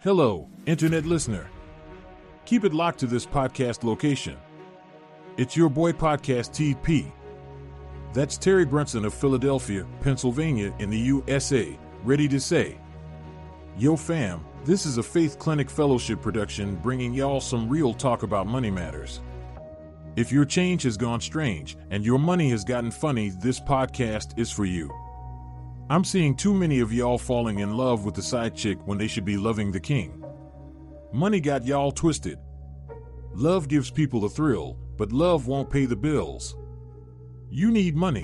Hello, Internet listener. Keep it locked to this podcast location. It's your boy podcast TP. That's Terry Brunson of Philadelphia, Pennsylvania in the USA, ready to say, yo fam, this is a Faith Clinic Fellowship production bringing y'all some real talk about money matters. If your change has gone strange and your money has gotten funny, this podcast is for you. I'm seeing too many of y'all falling in love with the side chick when they should be loving the king. Money got y'all twisted. Love gives people a thrill, but love won't pay the bills. You need money.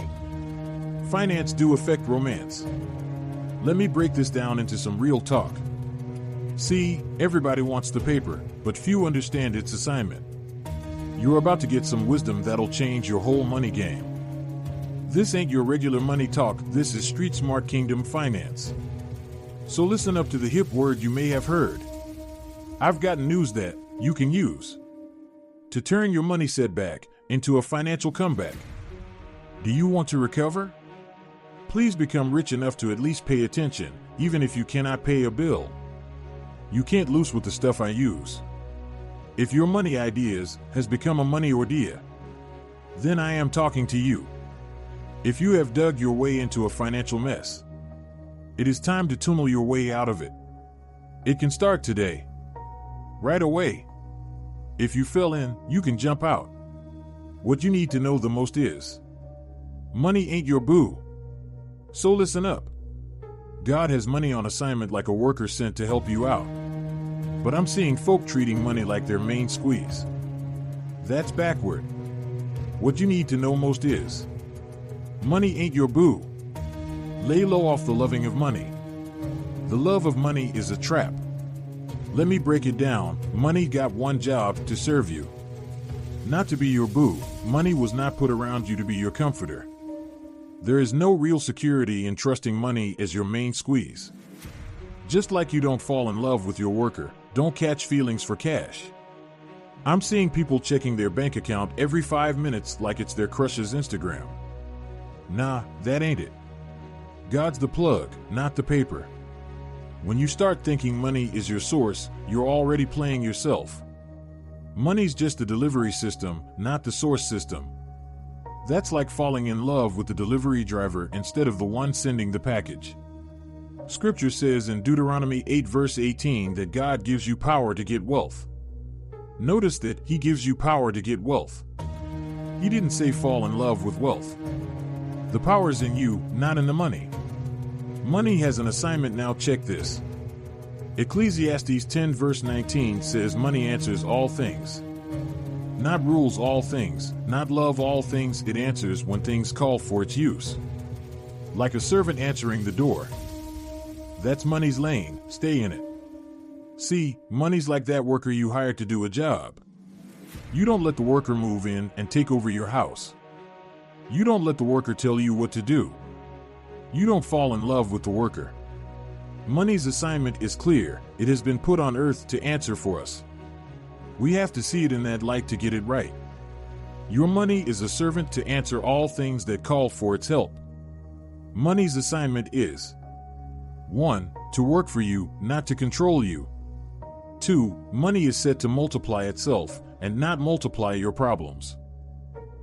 Finance do affect romance. Let me break this down into some real talk. See, everybody wants the paper, but few understand its assignment. You're about to get some wisdom that'll change your whole money game. This ain't your regular money talk, this is street smart kingdom finance. So listen up to the hip word you may have heard. I've got news that you can use to turn your money setback into a financial comeback. Do you want to recover? Please become rich enough to at least pay attention, even if you cannot pay a bill. You can't lose with the stuff I use. If your money ideas has become a money ordeal, then I am talking to you. If you have dug your way into a financial mess, it is time to tunnel your way out of it. It can start today. Right away. If you fell in, you can jump out. What you need to know the most is, money ain't your boo. So listen up. God has money on assignment like a worker sent to help you out. But I'm seeing folk treating money like their main squeeze. That's backward. What you need to know most is, money ain't your boo. Lay low off the loving of money. The love of money is a trap. Let me break it down. Money got one job: to serve you. Not to be your boo. Money was not put around you to be your comforter. There is no real security in trusting money as your main squeeze. Just like you don't fall in love with your worker, don't catch feelings for cash. I'm seeing people checking their bank account every 5 minutes like it's their crush's Instagram. Nah, that ain't it. God's the plug, not the paper. When you start thinking money is your source, you're already playing yourself. Money's just the delivery system, not the source system. That's like falling in love with the delivery driver instead of the one sending the package. Scripture says in Deuteronomy 8 verse 18 that God gives you power to get wealth. Notice that He gives you power to get wealth. He didn't say fall in love with wealth. The power's in you, not in the money. Money has an assignment. Now check this. Ecclesiastes 10 verse 19 says money answers all things. Not rules all things, not love all things. It answers when things call for its use. Like a servant answering the door. That's money's lane, stay in it. See, money's like that worker you hired to do a job. You don't let the worker move in and take over your house. You don't let the worker tell you what to do. You don't fall in love with the worker. Money's assignment is clear. It has been put on earth to answer for us. We have to see it in that light to get it right. Your money is a servant to answer all things that call for its help. Money's assignment is 1. To work for you, not to control you. 2. Money is set to multiply itself and not multiply your problems.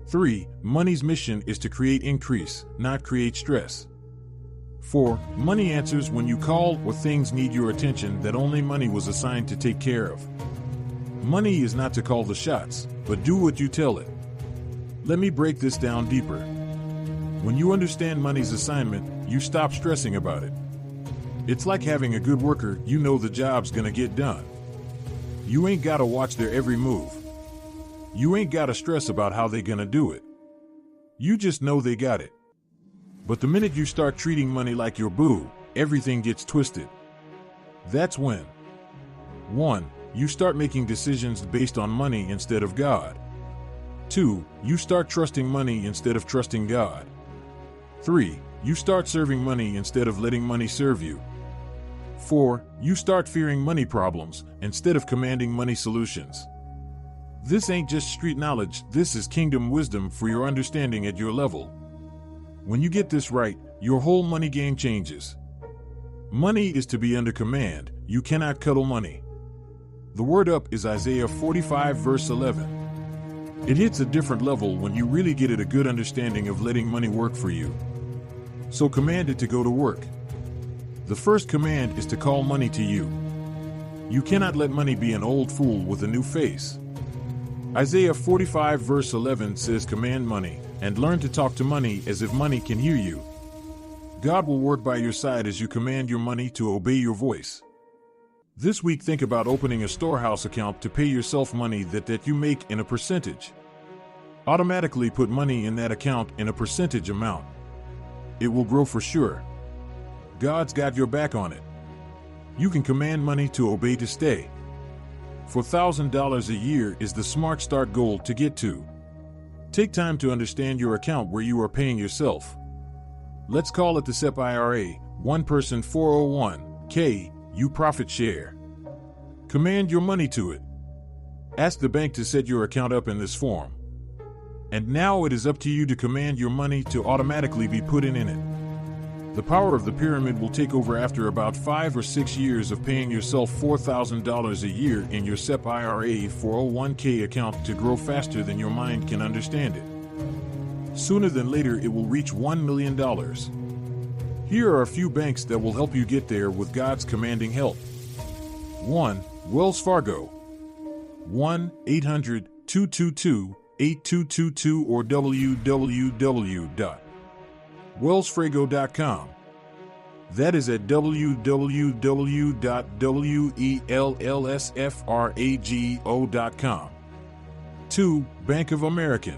3. Money's mission is to create increase, not create stress. 4. Money answers when you call or things need your attention that only money was assigned to take care of. Money is not to call the shots, but do what you tell it. Let me break this down deeper. When you understand money's assignment, you stop stressing about it. It's like having a good worker. You know the job's gonna get done. You ain't gotta watch their every move. You ain't gotta stress about how they gonna do it. You just know they got it. But the minute you start treating money like your boo, everything gets twisted. That's when 1. You start making decisions based on money instead of God. 2. You start trusting money instead of trusting God. 3. You start serving money instead of letting money serve you. 4. You start fearing money problems instead of commanding money solutions. This ain't just street knowledge, this is kingdom wisdom for your understanding at your level. When you get this right, your whole money game changes. Money is to be under command, you cannot cuddle money. The word up is Isaiah 45 verse 11. It hits a different level when you really get a good understanding of letting money work for you. So command it to go to work. The first command is to call money to you. You cannot let money be an old fool with a new face. Isaiah 45 verse 11 says command money, and learn to talk to money as if money can hear you. God will work by your side as you command your money to obey your voice. This week, think about opening a storehouse account to pay yourself money that you make in a percentage. Automatically put money in that account in a percentage amount. It will grow for sure. God's got your back on it. You can command money to obey to stay. $4,000 a year is the smart start goal to get to. Take time to understand your account where you are paying yourself. Let's call it the SEP IRA, one person 401k, you profit share. Command your money to it. Ask the bank to set your account up in this form. And now it is up to you to command your money to automatically be put in it. The power of the pyramid will take over after about 5 or 6 years of paying yourself $4,000 a year in your SEP IRA 401k account to grow faster than your mind can understand it. Sooner than later, it will reach $1 million. Here are a few banks that will help you get there with God's commanding help. 1. Wells Fargo. 1-800-222-8222 or www.wellsfargo.com. That is at www.wellsfargo.com. 2. Bank of America.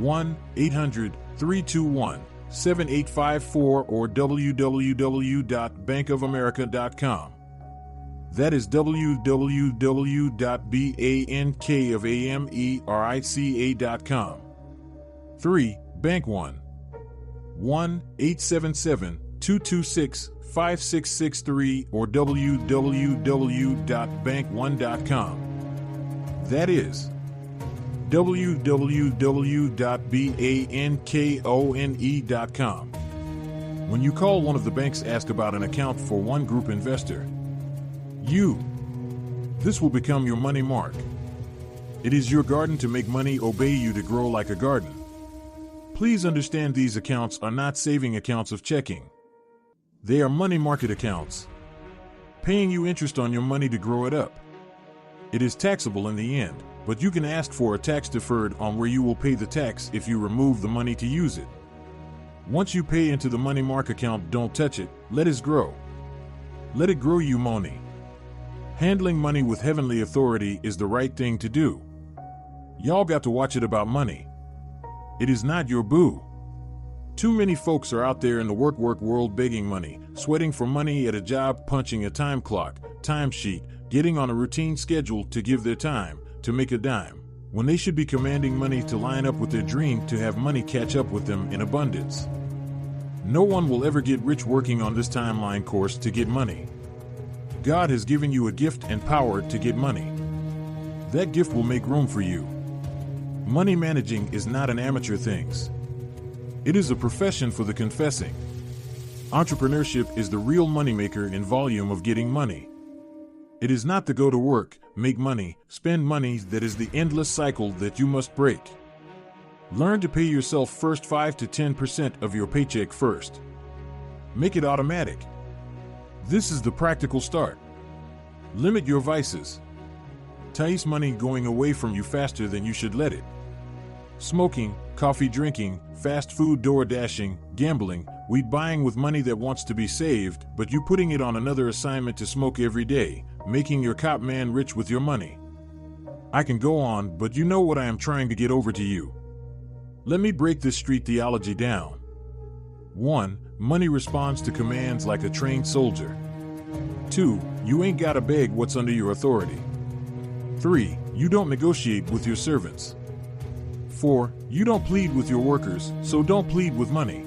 1-800-321-7854 or www.bankofamerica.com. That is www.bankofamerica.com. 3. Bank One. 1-877-226-5663 or www.bankone.com. That is www.bankone.com. When you call one of the banks, ask about an account for one group investor. This will become your money mark. It is your garden to make money obey you to grow like a garden. Please understand, these accounts are not saving accounts of checking. They are money market accounts, paying you interest on your money to grow it up. It is taxable in the end, but you can ask for a tax deferred on where you will pay the tax if you remove the money to use it. Once you pay into the money market account, don't touch it, let it grow. Let it grow you money. Handling money with heavenly authority is the right thing to do. Y'all got to watch it about money. It is not your boo. Too many folks are out there in the work world begging money, sweating for money at a job, punching a time clock, timesheet, getting on a routine schedule to give their time, to make a dime, when they should be commanding money to line up with their dream, to have money catch up with them in abundance. No one will ever get rich working on this timeline course to get money. God has given you a gift and power to get money. That gift will make room for you. Money managing is not an amateur thing. It is a profession for the confessing. Entrepreneurship is the real moneymaker in volume of getting money. It is not to go to work, make money, spend money that is the endless cycle that you must break. Learn to pay yourself first 5 to 10% of your paycheck first. Make it automatic. This is the practical start. Limit your vices. Entice money going away from you faster than you should let it. Smoking, coffee drinking, fast food door dashing, gambling, weed buying with money that wants to be saved, but you putting it on another assignment to smoke every day, making your cop man rich with your money. I can go on, but you know what I am trying to get over to you. Let me break this street theology down. 1. Money responds to commands like a trained soldier. 2. You ain't gotta beg what's under your authority. 3. You don't negotiate with your servants. 4. You don't plead with your workers, so don't plead with money.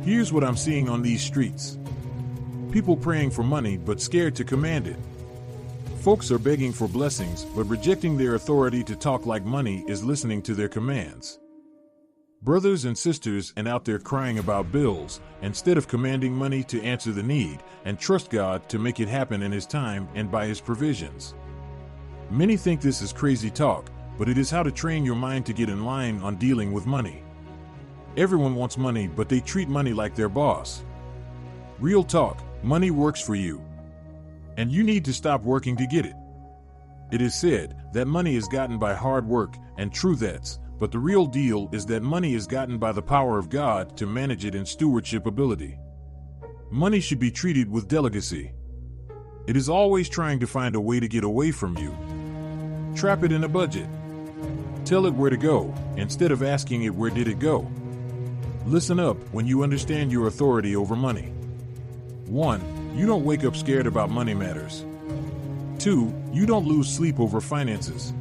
Here's what I'm seeing on these streets. People praying for money but scared to command it. Folks are begging for blessings but rejecting their authority to talk like money is listening to their commands. Brothers and sisters and out there crying about bills, instead of commanding money to answer the need and trust God to make it happen in His time and by His provisions. Many think this is crazy talk, but it is how to train your mind to get in line on dealing with money. Everyone wants money, but they treat money like their boss. Real talk, money works for you. And you need to stop working to get it. It is said that money is gotten by hard work, and true that's, but the real deal is that money is gotten by the power of God to manage it in stewardship ability. Money should be treated with delicacy. It is always trying to find a way to get away from you. Trap it in a budget. Tell it where to go, instead of asking it where did it go. Listen up when you understand your authority over money. 1. You don't wake up scared about money matters. 2. You don't lose sleep over finances.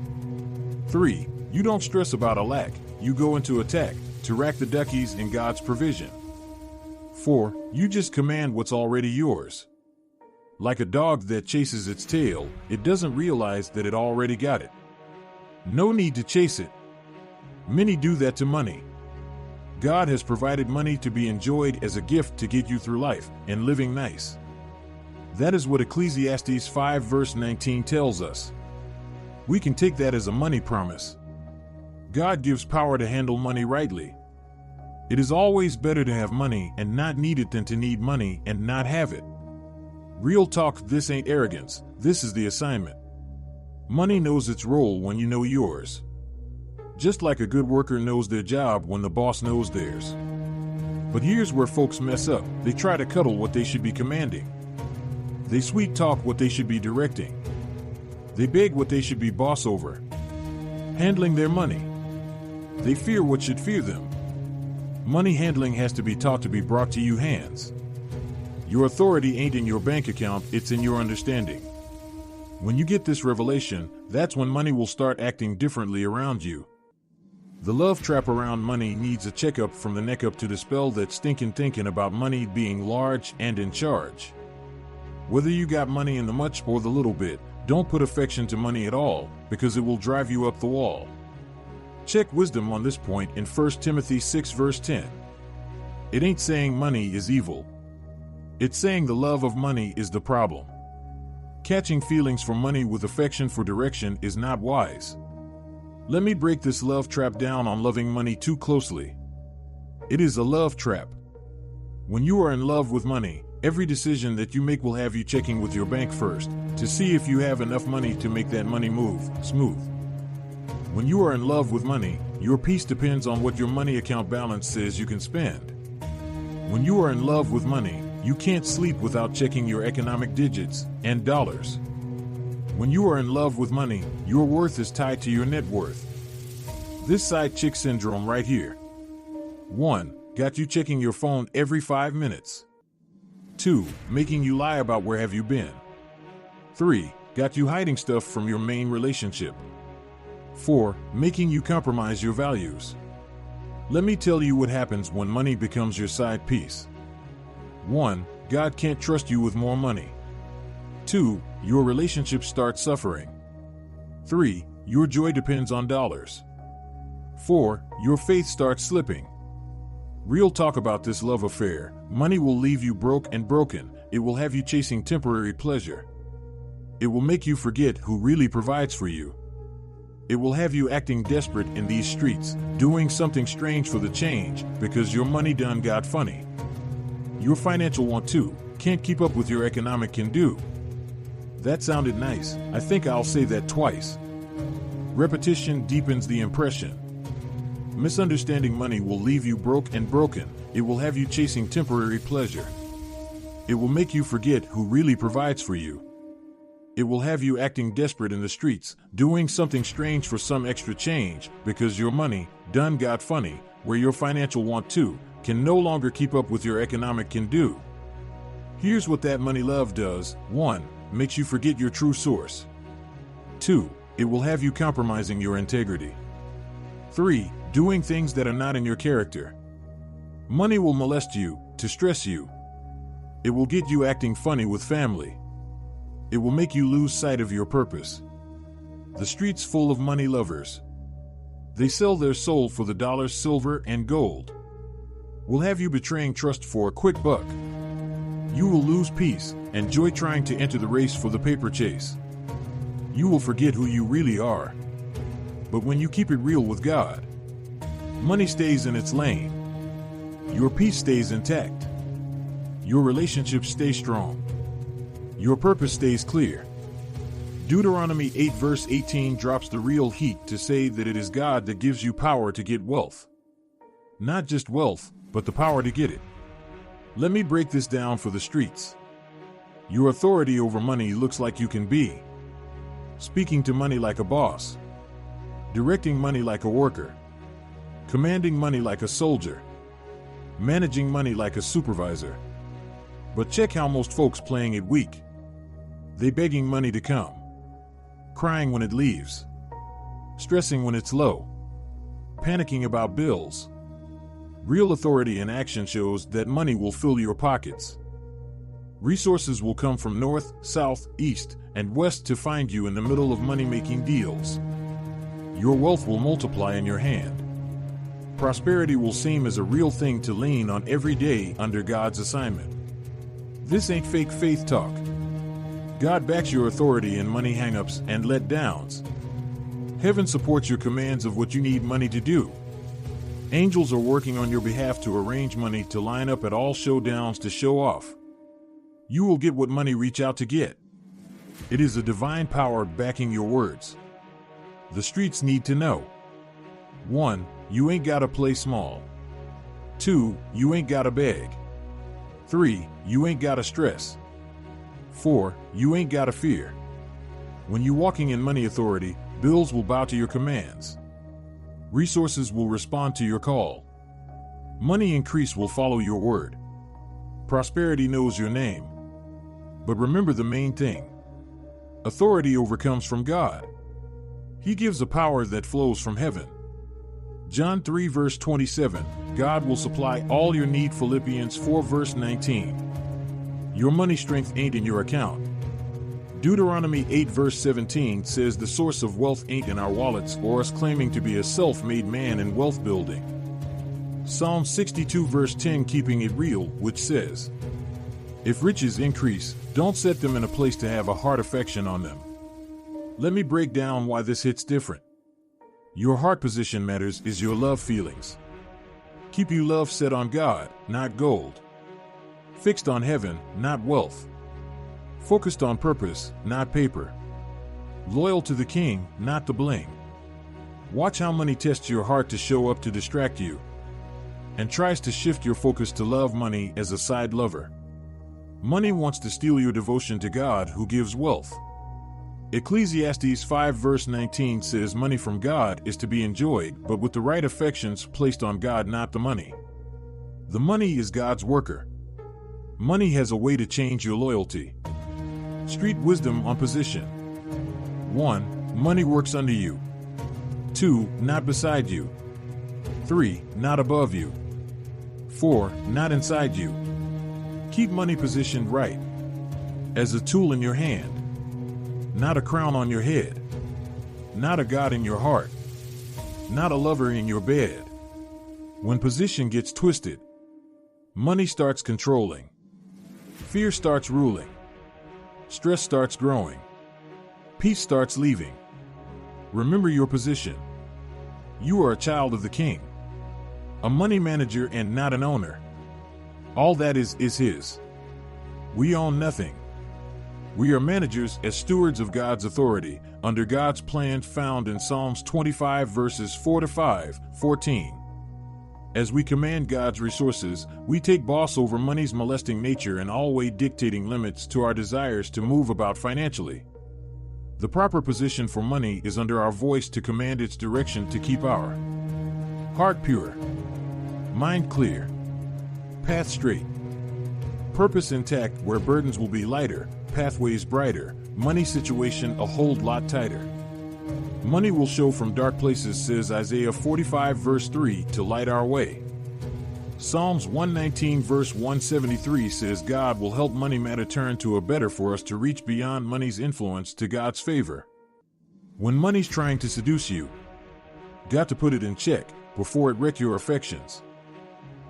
3. You don't stress about a lack, you go into attack, to rack the duckies in God's provision. 4. You just command what's already yours. Like a dog that chases its tail, it doesn't realize that it already got it. No need to chase it. Many do that to money. God has provided money to be enjoyed as a gift to get you through life and living nice. That is what Ecclesiastes 5 verse 19 tells us. We can take that as a money promise. God gives power to handle money rightly. It is always better to have money and not need it than to need money and not have it. Real talk, this ain't arrogance, this is the assignment. Money knows its role when you know yours. Just like a good worker knows their job when the boss knows theirs. But here's where folks mess up. They try to cuddle what they should be commanding. They sweet talk what they should be directing. They beg what they should be boss over. Handling their money. They fear what should fear them. Money handling has to be taught to be brought to you hands. Your authority ain't in your bank account, it's in your understanding. When you get this revelation, that's when money will start acting differently around you. The love trap around money needs a checkup from the neck up to dispel that stinking thinking about money being large and in charge. Whether you got money in the much or the little bit, don't put affection to money at all, because it will drive you up the wall. Check wisdom on this point in 1 Timothy 6 verse 10. It ain't saying money is evil. It's saying the love of money is the problem. Catching feelings for money with affection for direction is not wise. Let me break this love trap down on loving money too closely. It is a love trap. When you are in love with money, every decision that you make will have you checking with your bank first to see if you have enough money to make that money move smooth. When you are in love with money, your peace depends on what your money account balance says you can spend. When you are in love with money, you can't sleep without checking your economic digits and dollars. When you are in love with money, your worth is tied to your net worth. This side chick syndrome right here. 1. Got you checking your phone every 5 minutes. 2. Making you lie about where have you been. 3. Got you hiding stuff from your main relationship. 4. Making you compromise your values. Let me tell you what happens when money becomes your side piece. 1. God can't trust you with more money. 2. Your relationship starts suffering. 3. Your joy depends on dollars. 4. Your faith starts slipping. Real talk about this love affair. Money will leave you broke and broken. It will have you chasing temporary pleasure. It will make you forget who really provides for you. It will have you acting desperate in these streets, doing something strange for the change, because your money done got funny. Your financial want to, can't keep up with your economic can do. That sounded nice. I think I'll say that twice. Repetition deepens the impression. Misunderstanding money will leave you broke and broken. It will have you chasing temporary pleasure. It will make you forget who really provides for you. It will have you acting desperate in the streets, doing something strange for some extra change, because your money done got funny, where your financial want to can no longer keep up with your economic can do. Here's what that money love does. 1. Makes you forget your true source. 2. It will have you compromising your integrity. 3. Doing things that are not in your character. Money will molest you, to stress you. It will get you acting funny with family. It will make you lose sight of your purpose. The streets full of money lovers. They sell their soul for the dollars, silver, and gold. Will have you betraying trust for a quick buck. You will lose peace and joy trying to enter the race for the paper chase. You will forget who you really are. But when you keep it real with God, money stays in its lane. Your peace stays intact. Your relationships stay strong. Your purpose stays clear. Deuteronomy 8 verse 18 drops the real heat to say that it is God that gives you power to get wealth. Not just wealth, but the power to get it. Let me break this down for the streets. Your authority over money looks like you can be speaking to money like a boss, directing money like a worker, commanding money like a soldier, managing money like a supervisor. But check how most folks playing it weak. They begging money to come, crying when it leaves, stressing when it's low, panicking about bills. Real authority in action shows that money will fill your pockets. Resources will come from north, south, east, and west to find you in the middle of money-making deals. Your wealth will multiply in your hand. Prosperity will seem as a real thing to lean on every day under God's assignment. This ain't fake faith talk. God backs your authority in money hang-ups and let-downs. Heaven supports your commands of what you need money to do. Angels are working on your behalf to arrange money to line up at all showdowns to show off. You will get what money reach out to get. It is a divine power backing your words. The streets need to know. 1. You ain't gotta play small. 2. You ain't gotta beg. 3. You ain't gotta stress. 4. You ain't gotta fear. When you walking in money authority, bills will bow to your commands. Resources will respond to your call. Money increase will follow your word. Prosperity knows your name. But remember the main thing. Authority overcomes from God. He gives a power that flows from heaven. John 3 verse 27, God will supply all your need. Philippians 4 verse 19. Your money strength ain't in your account. Deuteronomy 8 verse 17 says the source of wealth ain't in our wallets or us claiming to be a self-made man in wealth building. Psalm 62 verse 10 keeping it real, which says, if riches increase, don't set them in a place to have a heart affection on them. Let me break down why this hits different. Your heart position matters is your love feelings. Keep you love set on God, not gold. Fixed on heaven, not wealth. Focused on purpose, not paper. Loyal to the king, not the bling. Watch how money tests your heart to show up to distract you and tries to shift your focus to love money as a side lover. Money wants to steal your devotion to God who gives wealth. Ecclesiastes 5 verse 19 says money from God is to be enjoyed, but with the right affections placed on God, not the money. The money is God's worker. Money has a way to change your loyalty. Street wisdom on position. 1. Money works under you. 2. Not beside you. 3. Not above you. 4. Not inside you. Keep money positioned right. As a tool in your hand. Not a crown on your head. Not a God in your heart. Not a lover in your bed. When position gets twisted, money starts controlling. Fear starts ruling. Stress starts growing. Peace starts leaving. Remember your position. You are a child of the king. A money manager and not an owner. All that is his. We own nothing. We are managers as stewards of God's authority, under God's plan found in Psalms 25 verses 4-5, 14. As we command God's resources, we take boss over money's molesting nature and always dictating limits to our desires to move about financially. The proper position for money is under our voice to command its direction to keep our heart pure, mind clear, path straight, purpose intact where burdens will be lighter, pathways brighter, money situation a whole lot tighter. Money will show from dark places, says Isaiah 45 verse 3, to light our way. Psalms 119 verse 173 says God will help money matter turn to a better for us to reach beyond money's influence to God's favor. When money's trying to seduce you, Got to put it in check before it wreck your affections.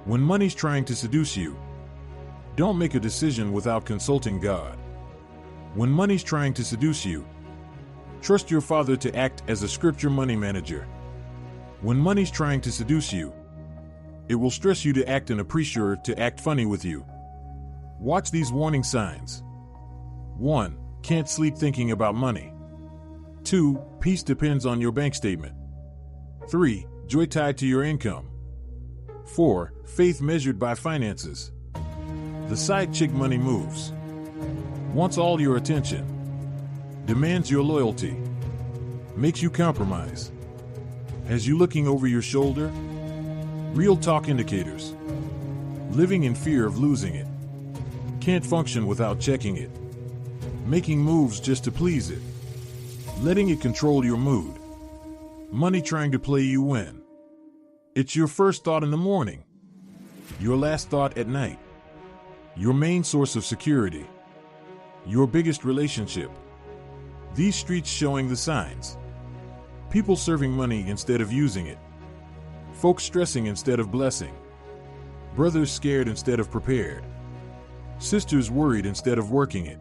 When money's trying to seduce you, don't make a decision without consulting God. When money's trying to seduce you, trust your Father to act as a scripture money manager. When money's trying to seduce you, it will stress you to act and a pressure to act funny with you. Watch these warning signs. 1. Can't sleep thinking about money. 2. Peace depends on your bank statement. 3. Joy tied to your income. 4. Faith measured by finances. The side chick money moves. Wants all your attention. Demands your loyalty. Makes you compromise. Has you looking over your shoulder? Real talk indicators. Living in fear of losing it. Can't function without checking it. Making moves just to please it. Letting it control your mood. Money trying to play you win. It's your first thought in the morning. Your last thought at night. Your main source of security. Your biggest relationship. These streets showing the signs. People serving money instead of using it. Folks stressing instead of blessing. Brothers scared instead of prepared. Sisters worried instead of working it.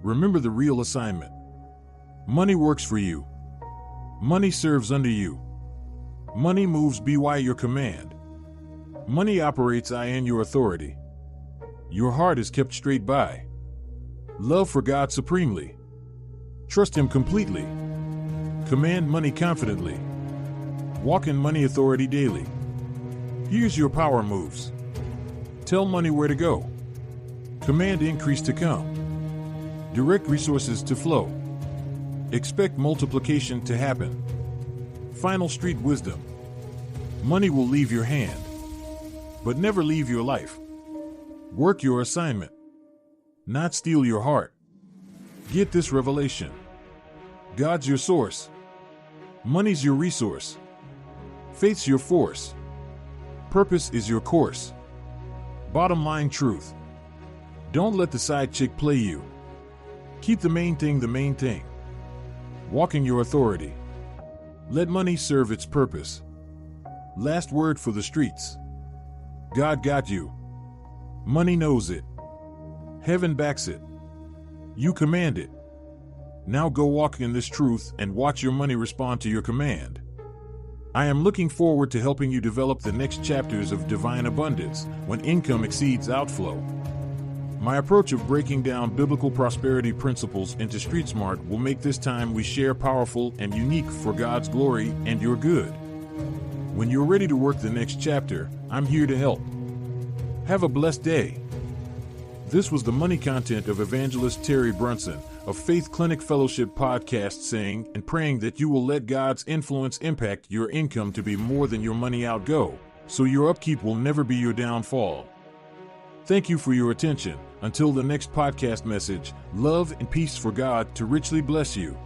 Remember the real assignment. Money works for you. Money serves under you. Money moves by your command. Money operates in your authority. Your heart is kept straight by. Love for God supremely. Trust Him completely. Command money confidently. Walk in money authority daily. Here's your power moves. Tell money where to go. Command increase to come. Direct resources to flow. Expect multiplication to happen. Final street wisdom. Money will leave your hand, but never leave your life. Work your assignment, not steal your heart. Get this revelation. God's your source. Money's your resource. Faith's your force. Purpose is your course. Bottom line truth. Don't let the side chick play you. Keep the main thing the main thing. Walk in your authority. Let money serve its purpose. Last word for the streets. God got you. Money knows it. Heaven backs it. You command it. Now go walk in this truth and watch your money respond to your command. I am looking forward to helping you develop the next chapters of divine abundance when income exceeds outflow. My approach of breaking down biblical prosperity principles into street smart will make this time we share powerful and unique for God's glory and your good. When you're ready to work the next chapter, I'm here to help. Have a blessed day. This was the money content of Evangelist Terry Brunson of Faith Clinic Fellowship Podcast, saying and praying that you will let God's influence impact your income to be more than your money outgo, so your upkeep will never be your downfall. Thank you for your attention. Until the next podcast message, love and peace for God to richly bless you.